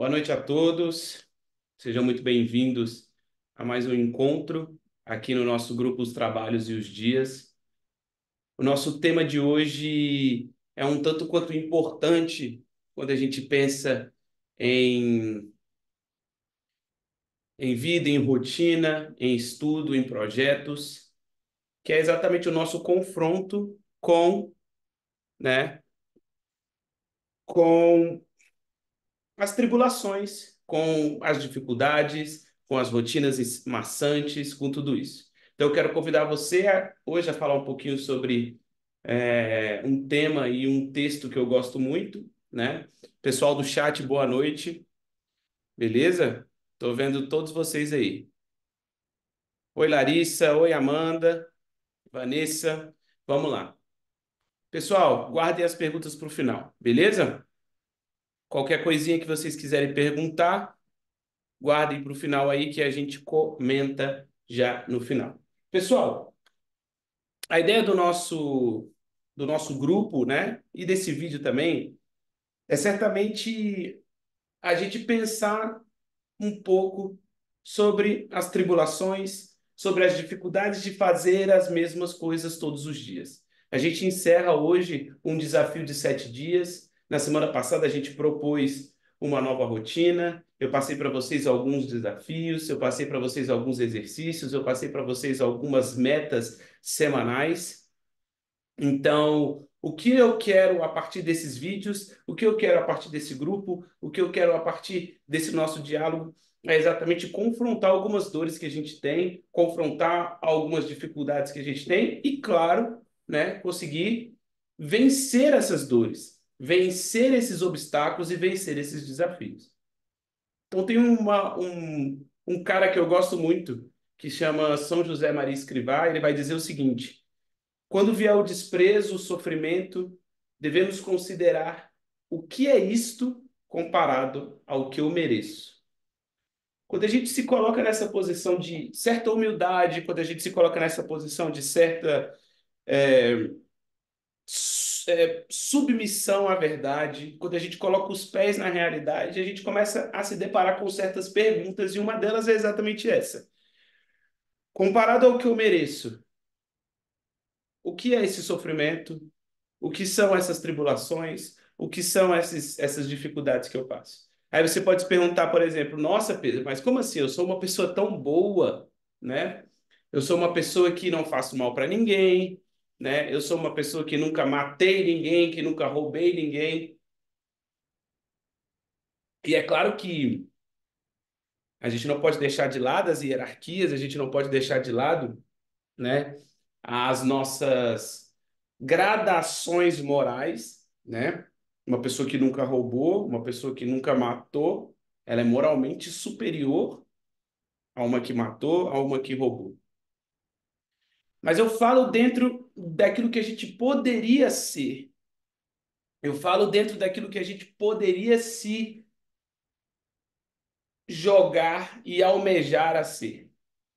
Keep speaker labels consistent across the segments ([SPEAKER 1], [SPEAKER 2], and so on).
[SPEAKER 1] Boa noite a todos, sejam muito bem-vindos a mais um encontro aqui no nosso grupo Os Trabalhos e os Dias. O nosso tema de hoje é um tanto quanto importante quando a gente pensa em, em vida, em rotina, em estudo, em projetos, que é exatamente o nosso confronto né, com as tribulações, com as dificuldades, com as rotinas maçantes, com tudo isso. Então, eu quero convidar você hoje a falar um pouquinho sobre um tema e um texto que eu gosto muito, né? Pessoal do chat, boa noite, beleza? Estou vendo todos vocês aí. Oi, Larissa, oi, Amanda, Vanessa, vamos lá. Pessoal, guardem as perguntas para o final, beleza? Qualquer coisinha que vocês quiserem perguntar, guardem para o final aí que a gente comenta já no final. Pessoal, a ideia do nosso grupo, né, e desse vídeo também, é certamente a gente pensar um pouco sobre as tribulações, sobre as dificuldades de fazer as mesmas coisas todos os dias. A gente encerra hoje um desafio de 7 dias. Na semana passada, a gente propôs uma nova rotina. Eu passei para vocês alguns desafios, eu passei para vocês alguns exercícios, eu passei para vocês algumas metas semanais. Então, o que eu quero a partir desses vídeos, o que eu quero a partir desse grupo, o que eu quero a partir desse nosso diálogo é exatamente confrontar algumas dores que a gente tem, confrontar algumas dificuldades que a gente tem e, claro, né, conseguir vencer essas dores, vencer esses obstáculos e vencer esses desafios. Então, tem um cara que eu gosto muito, que chama São José Maria Escrivá, ele vai dizer o seguinte: quando vier o desprezo, o sofrimento, devemos considerar o que é isto comparado ao que eu mereço. Quando a gente se coloca nessa posição de certa humildade, quando a gente se coloca nessa posição de certa é, submissão à verdade, quando a gente coloca os pés na realidade, a gente começa a se deparar com certas perguntas, e uma delas é exatamente essa. Comparado ao que eu mereço, o que é esse sofrimento? O que são essas tribulações? O que são essas dificuldades que eu passo? Aí você pode se perguntar, por exemplo, nossa, Pedro, mas como assim? Eu sou uma pessoa tão boa, né? Eu sou uma pessoa que não faço mal para ninguém, né? Eu sou uma pessoa que nunca matei ninguém, que nunca roubei ninguém. E é claro que a gente não pode deixar de lado as hierarquias, a gente não pode deixar de lado, né, as nossas gradações morais, né? Uma pessoa que nunca roubou, uma pessoa que nunca matou, ela é moralmente superior a uma que matou, a uma que roubou. Mas eu falo dentro daquilo que a gente poderia ser. Eu falo dentro daquilo que a gente poderia se jogar e almejar a ser,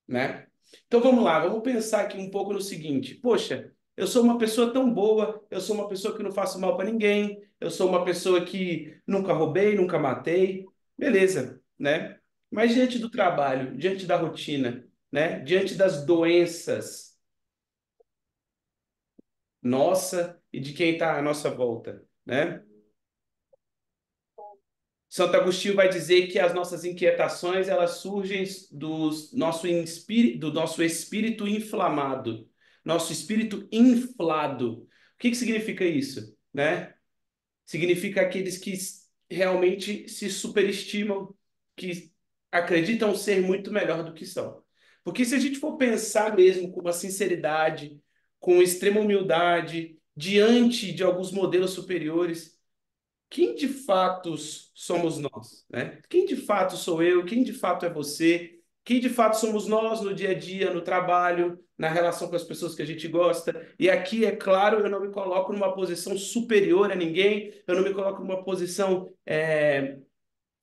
[SPEAKER 1] né? Então vamos lá, vamos pensar aqui um pouco no seguinte: poxa, eu sou uma pessoa tão boa, eu sou uma pessoa que não faço mal para ninguém, eu sou uma pessoa que nunca roubei, nunca matei, beleza, né? Mas diante do trabalho, diante da rotina, né? Diante das doenças nossa e de quem está à nossa volta, né? Santo Agostinho vai dizer que as nossas inquietações elas surgem do nosso espírito inflamado, nosso espírito inflado. O que que significa isso, né? Significa aqueles que realmente se superestimam, que acreditam ser muito melhor do que são. Porque se a gente for pensar mesmo com uma sinceridade, com extrema humildade, diante de alguns modelos superiores, quem de fato somos nós, né? Quem de fato sou eu? Quem de fato é você? Quem de fato somos nós no dia a dia, no trabalho, na relação com as pessoas que a gente gosta? E aqui, é claro, eu não me coloco numa posição superior a ninguém, eu não me coloco numa posição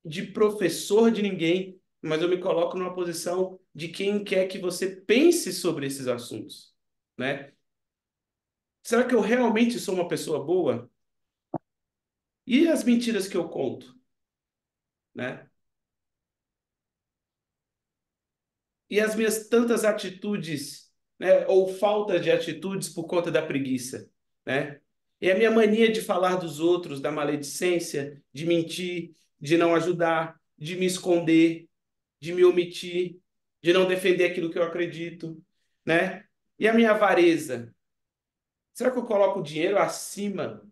[SPEAKER 1] de professor de ninguém, mas eu me coloco numa posição de quem quer que você pense sobre esses assuntos, né? Será que eu realmente sou uma pessoa boa? E as mentiras que eu conto? né? E as minhas tantas atitudes, né, ou falta de atitudes por conta da preguiça, né? E a minha mania de falar dos outros, da maledicência, de mentir, de não ajudar, de me esconder, de me omitir, de não defender aquilo que eu acredito, né? E a minha avareza? Será que eu coloco o dinheiro acima,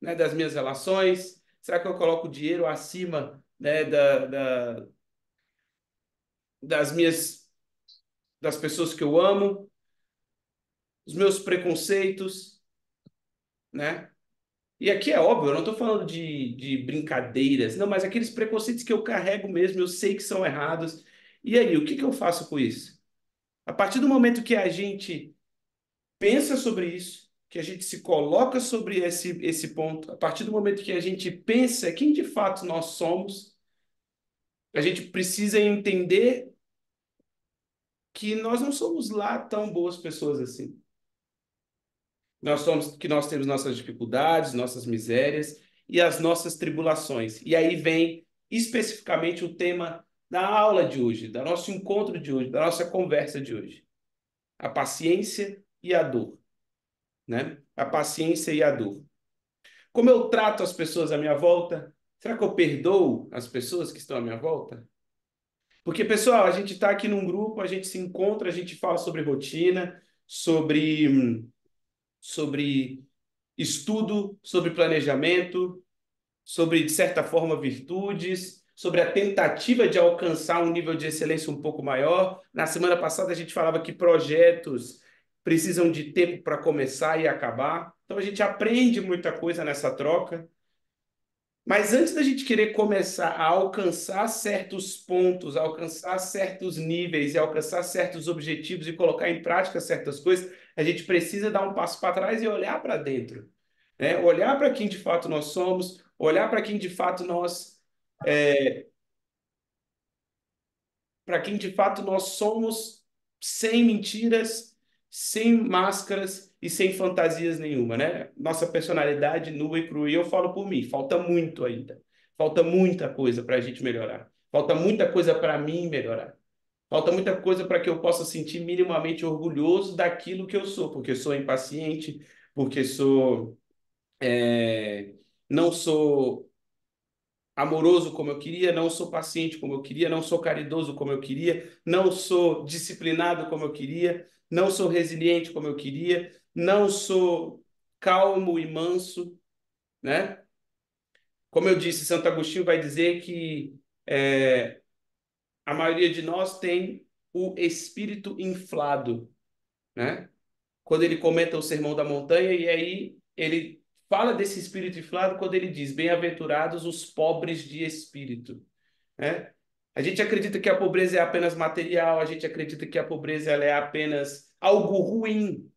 [SPEAKER 1] né, das minhas relações? Será que eu coloco o dinheiro acima, né, das minhas das pessoas que eu amo, os meus preconceitos, né? E aqui é óbvio, eu não estou falando de brincadeiras, não, mas aqueles preconceitos que eu carrego mesmo, eu sei que são errados. E aí, o que que eu faço com isso? A partir do momento que a gente pensa sobre isso, que a gente se coloca sobre esse ponto, a partir do momento que a gente pensa quem de fato nós somos, a gente precisa entender que nós não somos lá tão boas pessoas assim. Nós somos que nós temos nossas dificuldades, nossas misérias e as nossas tribulações. E aí vem especificamente o tema da aula de hoje, do nosso encontro de hoje, da nossa conversa de hoje. A paciência e a dor, né? A paciência e a dor. Como eu trato as pessoas à minha volta? Será que eu perdoo as pessoas que estão à minha volta? Porque, pessoal, a gente está aqui num grupo, a gente se encontra, a gente fala sobre rotina, sobre estudo, sobre planejamento, sobre, de certa forma, virtudes, sobre a tentativa de alcançar um nível de excelência um pouco maior. Na semana passada, a gente falava que projetos precisam de tempo para começar e acabar. Então, a gente aprende muita coisa nessa troca. Mas antes da gente querer começar a alcançar certos pontos, a alcançar certos níveis e alcançar certos objetivos e colocar em prática certas coisas, a gente precisa dar um passo para trás e olhar para dentro, né? Olhar para quem de fato nós somos, olhar para quem de fato para quem de fato nós somos, sem mentiras, sem máscaras e sem fantasias nenhuma, né? Nossa personalidade nua e crua. E eu falo por mim, falta muito ainda. Falta muita coisa para a gente melhorar. Falta muita coisa para mim melhorar. Falta muita coisa para que eu possa sentir minimamente orgulhoso daquilo que eu sou, porque sou impaciente, porque é, não sou amoroso como eu queria, não sou paciente como eu queria, não sou caridoso como eu queria, não sou disciplinado como eu queria, não sou resiliente como eu queria, não sou calmo e manso, né? Como eu disse, Santo Agostinho vai dizer que a maioria de nós tem o espírito inflado, né? Quando ele comenta o Sermão da Montanha, e aí ele fala desse espírito inflado quando ele diz: Bem-aventurados os pobres de espírito, né? A gente acredita que a pobreza é apenas material, a gente acredita que a pobreza ela é apenas algo ruim,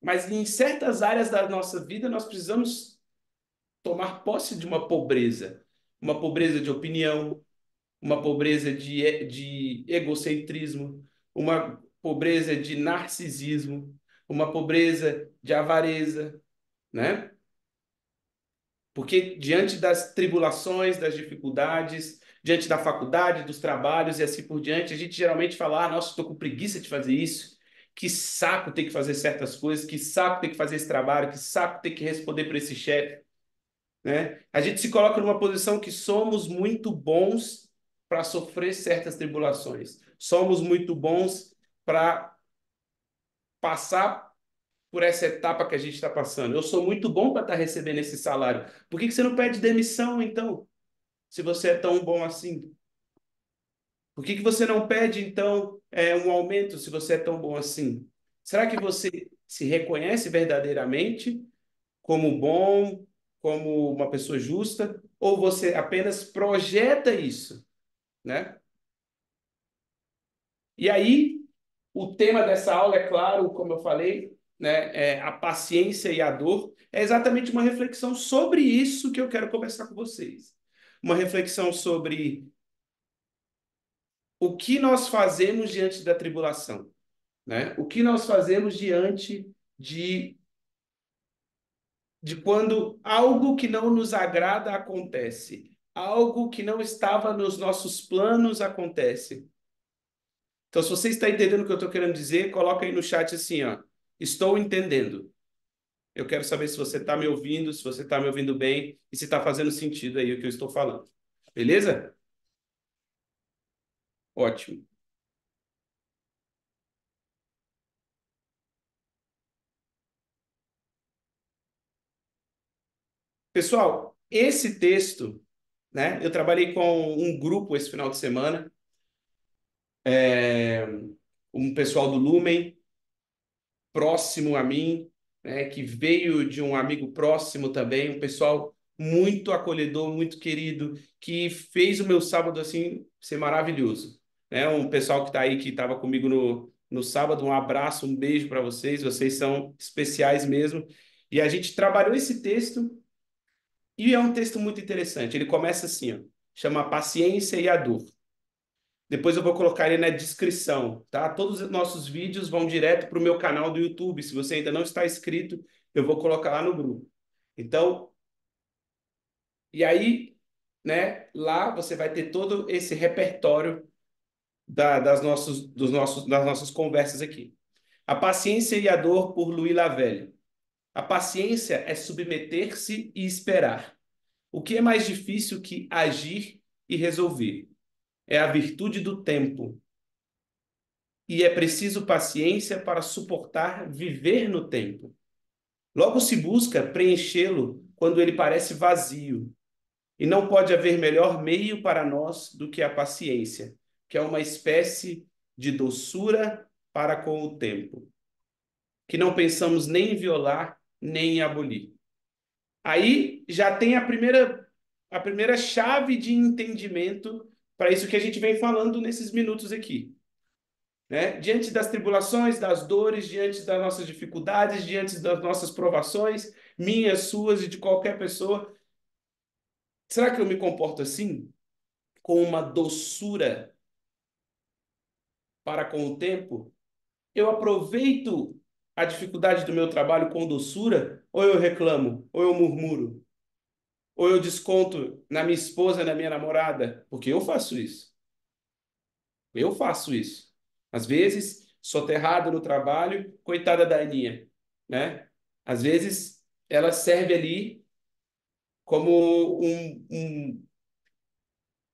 [SPEAKER 1] mas em certas áreas da nossa vida nós precisamos tomar posse de uma pobreza de opinião, uma pobreza de egocentrismo, uma pobreza de narcisismo, uma pobreza de avareza, né? Porque diante das tribulações, das dificuldades, diante da faculdade, dos trabalhos e assim por diante, a gente geralmente fala: ah, nossa, estou com preguiça de fazer isso, que saco ter que fazer certas coisas, que saco ter que fazer esse trabalho, que saco ter que responder para esse chefe, né? A gente se coloca numa posição que somos muito bons para sofrer certas tribulações, somos muito bons para passar por essa etapa que a gente está passando. Eu sou muito bom para estar recebendo esse salário. Por que que você não pede demissão, então, se você é tão bom assim? Por que que você não pede, então, um aumento, se você é tão bom assim? Será que você se reconhece verdadeiramente como bom, como uma pessoa justa, ou você apenas projeta isso, né? E aí, o tema dessa aula, é claro, como eu falei, né, é a paciência e a dor. É exatamente uma reflexão sobre isso que eu quero conversar com vocês. Uma reflexão sobre o que nós fazemos diante da tribulação, né? O que nós fazemos diante de quando algo que não nos agrada acontece. algo que não estava nos nossos planos acontece. Então, se você está entendendo o que eu estou querendo dizer, coloca aí no chat assim, ó. Estou entendendo. Eu quero saber se você está me ouvindo, se você está me ouvindo bem e se está fazendo sentido aí o que eu estou falando. Beleza? Ótimo. Pessoal, esse texto, né? Eu trabalhei com um grupo esse final de semana, um pessoal do Lumen, próximo a mim, né, que veio de um amigo próximo também, um pessoal muito acolhedor, muito querido, que fez o meu sábado assim ser maravilhoso. Né? Um pessoal que está aí, que estava comigo no sábado, um abraço, um beijo para vocês, vocês são especiais mesmo. E a gente trabalhou esse texto, e é um texto muito interessante. Ele começa assim, ó, chama A Paciência e a Dor. Depois eu vou colocar ele na descrição, tá? Todos os nossos vídeos vão direto para o meu canal do YouTube. Se você ainda não está inscrito, eu vou colocar lá no grupo. Então, e aí, né? Lá você vai ter todo esse repertório das nossas conversas aqui. A Paciência e a Dor, por Louis Lavelle. A paciência é submeter-se e esperar. O que é mais difícil que agir e resolver? É a virtude do tempo. E é preciso paciência para suportar viver no tempo. Logo se busca preenchê-lo quando ele parece vazio. E não pode haver melhor meio para nós do que a paciência, que é uma espécie de doçura para com o tempo, que não pensamos nem em violar, nem em abolir. Aí já tem a primeira chave de entendimento para isso que a gente vem falando nesses minutos aqui. Né? Diante das tribulações, das dores, diante das nossas dificuldades, diante das nossas provações, minhas, suas e de qualquer pessoa, será que eu me comporto assim? Com uma doçura para com o tempo? Eu aproveito a dificuldade do meu trabalho com doçura? Ou eu reclamo? Ou eu murmuro? Ou eu desconto na minha esposa, na minha namorada? Porque eu faço isso. Eu faço isso. Às vezes, soterrado no trabalho, coitada da Aninha, né? Às vezes, ela serve ali como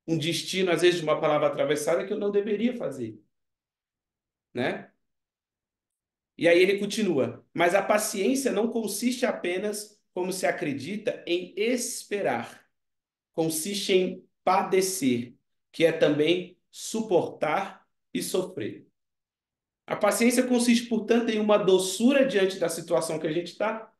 [SPEAKER 1] um destino, às vezes, de uma palavra atravessada que eu não deveria fazer, né? E aí ele continua. Mas a paciência não consiste apenas, como se acredita, em esperar. Consiste em padecer, que é também suportar e sofrer. A paciência consiste, portanto, em uma doçura diante da situação que a gente está,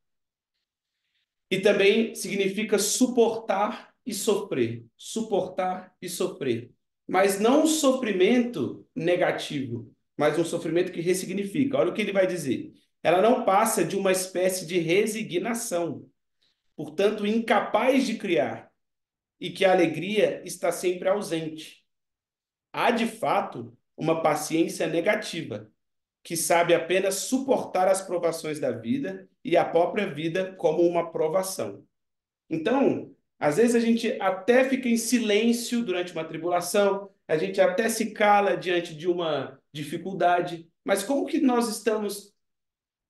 [SPEAKER 1] e também significa suportar e sofrer. Suportar e sofrer. Mas não um sofrimento negativo, mas um sofrimento que ressignifica. Olha o que ele vai dizer. Ela não passa de uma espécie de resignação, portanto, incapaz de criar, e que a alegria está sempre ausente. Há, de fato, uma paciência negativa que sabe apenas suportar as provações da vida e a própria vida como uma provação. Então, às vezes a gente até fica em silêncio durante uma tribulação, a gente até se cala diante de uma dificuldade, mas como que nós estamos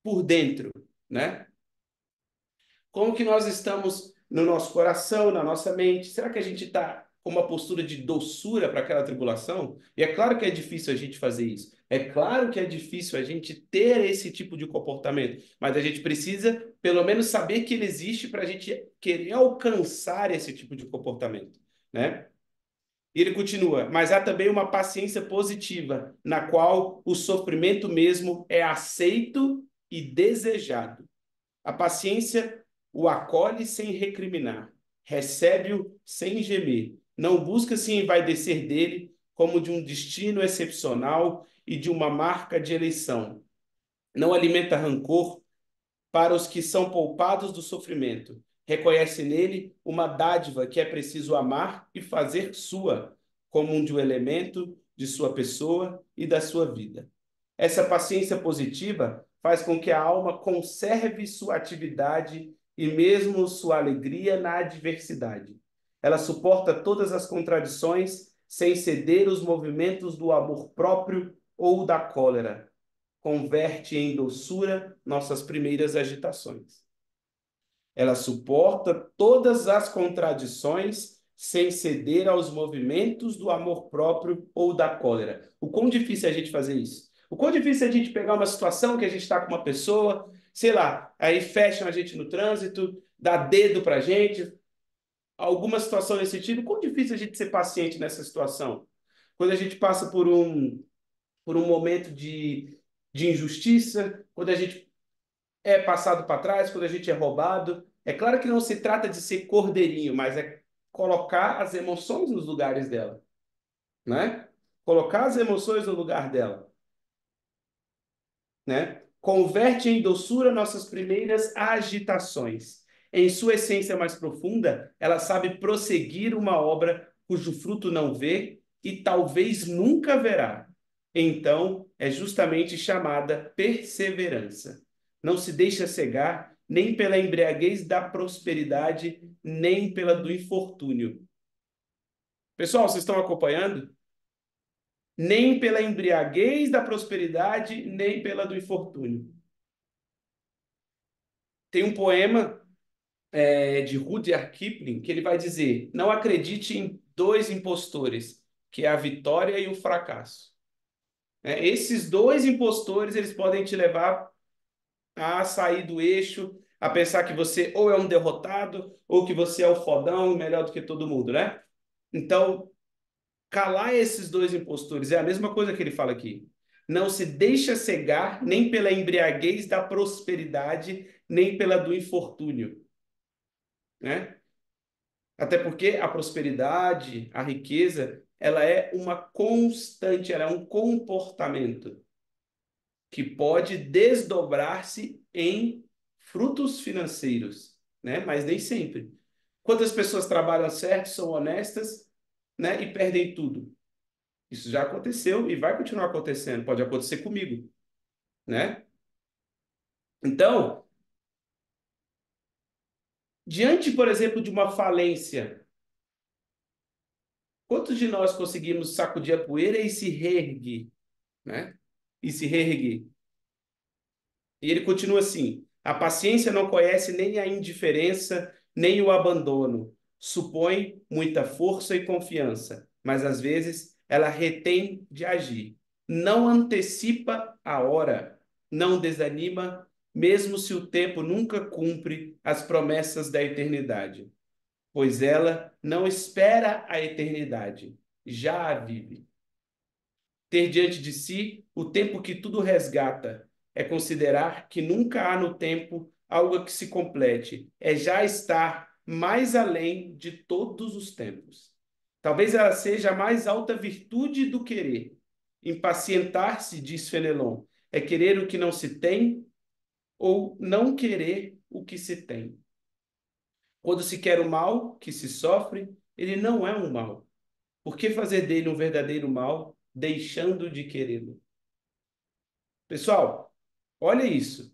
[SPEAKER 1] por dentro, né? Como que nós estamos no nosso coração, na nossa mente? Será que a gente está com uma postura de doçura para aquela tribulação? E é claro que é difícil a gente fazer isso. É claro que é difícil a gente ter esse tipo de comportamento, mas a gente precisa, pelo menos, saber que ele existe para a gente querer alcançar esse tipo de comportamento, né? E ele continua, mas há também uma paciência positiva, na qual o sofrimento mesmo é aceito e desejado. A paciência o acolhe sem recriminar, recebe-o sem gemer, não busca se envaidecer dele como de um destino excepcional e de uma marca de eleição. Não alimenta rancor para os que são poupados do sofrimento. Reconhece nele uma dádiva que é preciso amar e fazer sua, como um de um elemento de sua pessoa e da sua vida. Essa paciência positiva faz com que a alma conserve sua atividade e mesmo sua alegria na adversidade. Ela suporta todas as contradições sem ceder os movimentos do amor próprio ou da cólera. Converte em doçura nossas primeiras agitações. Ela suporta todas as contradições sem ceder aos movimentos do amor próprio ou da cólera. O quão difícil é a gente fazer isso? O quão difícil é a gente pegar uma situação que a gente está com uma pessoa, sei lá, aí fecham a gente no trânsito, dá dedo pra gente, alguma situação nesse sentido. O quão difícil é a gente ser paciente nessa situação? Quando a gente passa por um momento de injustiça, quando a gente é passado para trás, quando a gente é roubado. É claro que não se trata de ser cordeirinho, mas é colocar as emoções nos lugares dela, né? Colocar as emoções no lugar dela, né? Converte em doçura nossas primeiras agitações. Em sua essência mais profunda, ela sabe prosseguir uma obra cujo fruto não vê e talvez nunca verá. Então, é justamente chamada perseverança. Não se deixa cegar nem pela embriaguez da prosperidade, nem pela do infortúnio. Pessoal, vocês estão acompanhando? Nem pela embriaguez da prosperidade, nem pela do infortúnio. Tem um poema de Rudyard Kipling que ele vai dizer: não acredite em dois impostores, que é a vitória e o fracasso. Esses dois impostores eles podem te levar a sair do eixo, a pensar que você ou é um derrotado ou que você é o fodão, melhor do que todo mundo, né? Então, calar esses dois impostores é a mesma coisa que ele fala aqui. Não se deixa cegar nem pela embriaguez da prosperidade, nem pela do infortúnio, né? Até porque a prosperidade, a riqueza, ela é uma constante, ela é um comportamento que pode desdobrar-se em frutos financeiros, né? Mas nem sempre. Quantas pessoas trabalham certo, são honestas, né? E perdem tudo? Isso já aconteceu e vai continuar acontecendo. Pode acontecer comigo, né? Então, diante, por exemplo, de uma falência, quantos de nós conseguimos sacudir a poeira e se reerguer, né? E se reerguer. E ele continua assim: a paciência não conhece nem a indiferença, nem o abandono. Supõe muita força e confiança, mas às vezes ela retém de agir. Não antecipa a hora, não desanima, mesmo se o tempo nunca cumpre as promessas da eternidade, pois ela não espera a eternidade, já a vive. Ter diante de si o tempo que tudo resgata é considerar que nunca há no tempo algo que se complete, é já estar mais além de todos os tempos. Talvez ela seja a mais alta virtude do querer. Impacientar-se, diz Fenelon, é querer o que não se tem ou não querer o que se tem. Quando se quer o mal que se sofre, ele não é um mal. Por que fazer dele um verdadeiro mal, deixando de querê-lo? Pessoal, olha isso.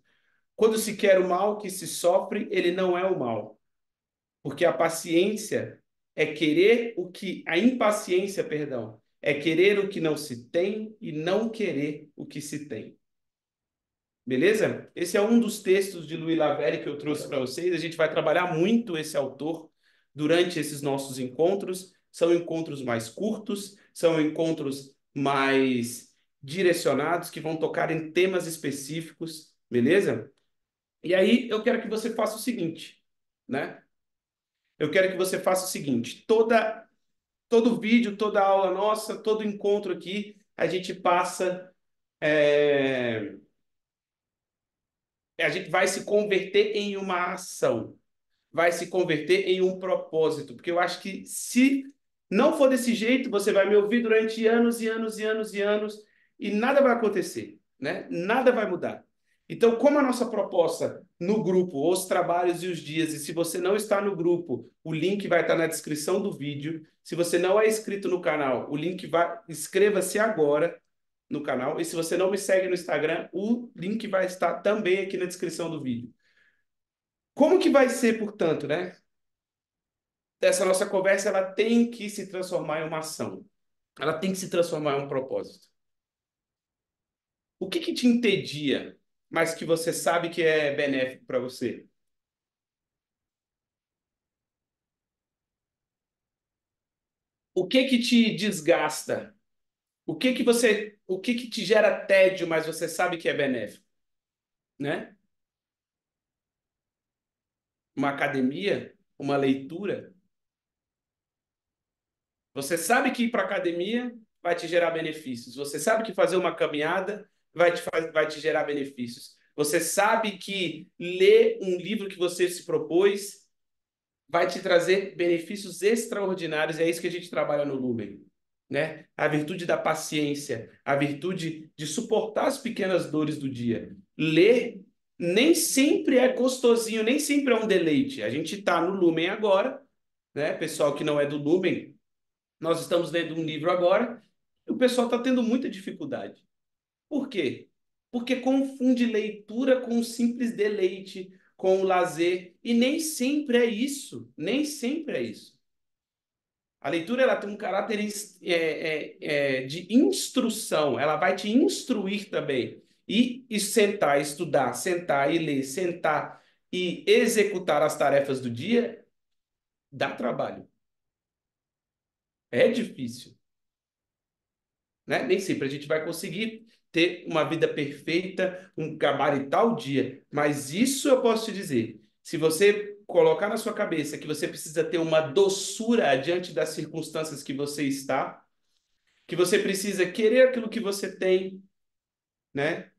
[SPEAKER 1] Quando se quer o mal que se sofre, ele não é o mal. Porque a paciência é querer o que. A impaciência, perdão, é querer o que não se tem e não querer o que se tem. Beleza? Esse é um dos textos de Louis Lavelle que eu trouxe para vocês. A gente vai trabalhar muito esse autor durante esses nossos encontros. São encontros mais curtos, são encontros mais direcionados, que vão tocar em temas específicos, beleza? E aí eu quero que você faça o seguinte, né? Eu quero que você faça o seguinte: todo vídeo, toda aula nossa, todo encontro aqui, a gente passa. é, a gente vai se converter em uma ação, vai se converter em um propósito, porque eu acho que se não for desse jeito, você vai me ouvir durante anos e anos e anos e anos e nada vai acontecer, né? Nada vai mudar. Então, como a nossa proposta no grupo, os trabalhos e os dias, e se você não está no grupo, o link vai estar na descrição do vídeo. Se você não é inscrito no canal, o link vai, inscreva-se agora no canal. E se você não me segue no Instagram, o link vai estar também aqui na descrição do vídeo. Como que vai ser, portanto, né? essa nossa conversa ela tem que se transformar em uma ação. Ela tem que se transformar em um propósito. O que que te entedia, mas que você sabe que é benéfico para você? O que que te desgasta? O que que te gera tédio, mas você sabe que é benéfico, né? Uma academia, uma leitura. Você sabe que ir para academia vai te gerar benefícios. Você sabe que fazer uma caminhada vai te gerar benefícios. Você sabe que ler um livro que você se propôs vai te trazer benefícios extraordinários. É isso que a gente trabalha no Lumen, né? A virtude da paciência, a virtude de suportar as pequenas dores do dia. Ler nem sempre é gostosinho, nem sempre é um deleite. A gente está no Lumen agora, né? Pessoal que não é do Lumen, nós estamos lendo um livro agora e o pessoal está tendo muita dificuldade. Por quê? Porque confunde leitura com um simples deleite, com o lazer, e nem sempre é isso. Nem sempre é isso. A leitura ela tem um caráter de instrução, ela vai te instruir também. E sentar, estudar, sentar e ler, sentar e executar as tarefas do dia dá trabalho. É difícil. Né? Nem sempre a gente vai conseguir ter uma vida perfeita, um gabaritar o dia, mas isso eu posso te dizer. Se você colocar na sua cabeça que você precisa ter uma doçura diante das circunstâncias que você está, que você precisa querer aquilo que você tem, né?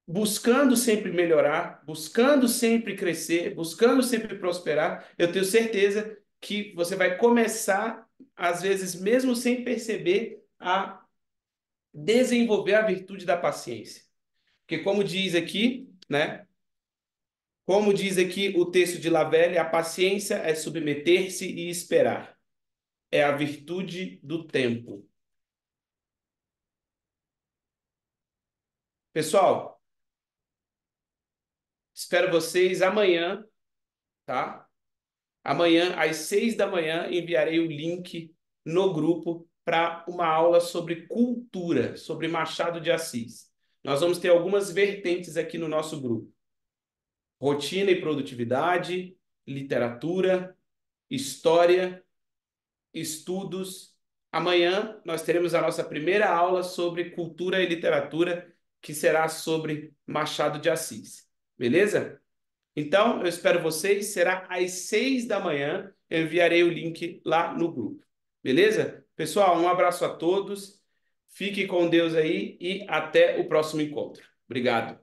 [SPEAKER 1] Buscando sempre melhorar, buscando sempre crescer, buscando sempre prosperar, eu tenho certeza que você vai começar, às vezes, mesmo sem perceber, a desenvolver a virtude da paciência. Porque como diz aqui, né? Como diz aqui o texto de Lavelle, a paciência é submeter-se e esperar. É a virtude do tempo. Pessoal, espero vocês amanhã, tá? Amanhã, às 6 da manhã, enviarei o link no grupo para uma aula sobre cultura, sobre Machado de Assis. Nós vamos ter algumas vertentes aqui no nosso grupo: rotina e produtividade, literatura, história, estudos. Amanhã nós teremos a nossa primeira aula sobre cultura e literatura, que será sobre Machado de Assis. Beleza? Então, eu espero vocês. Será às 6 da manhã. Eu enviarei o link lá no grupo. Beleza? Pessoal, um abraço a todos. Fique com Deus aí e até o próximo encontro. Obrigado.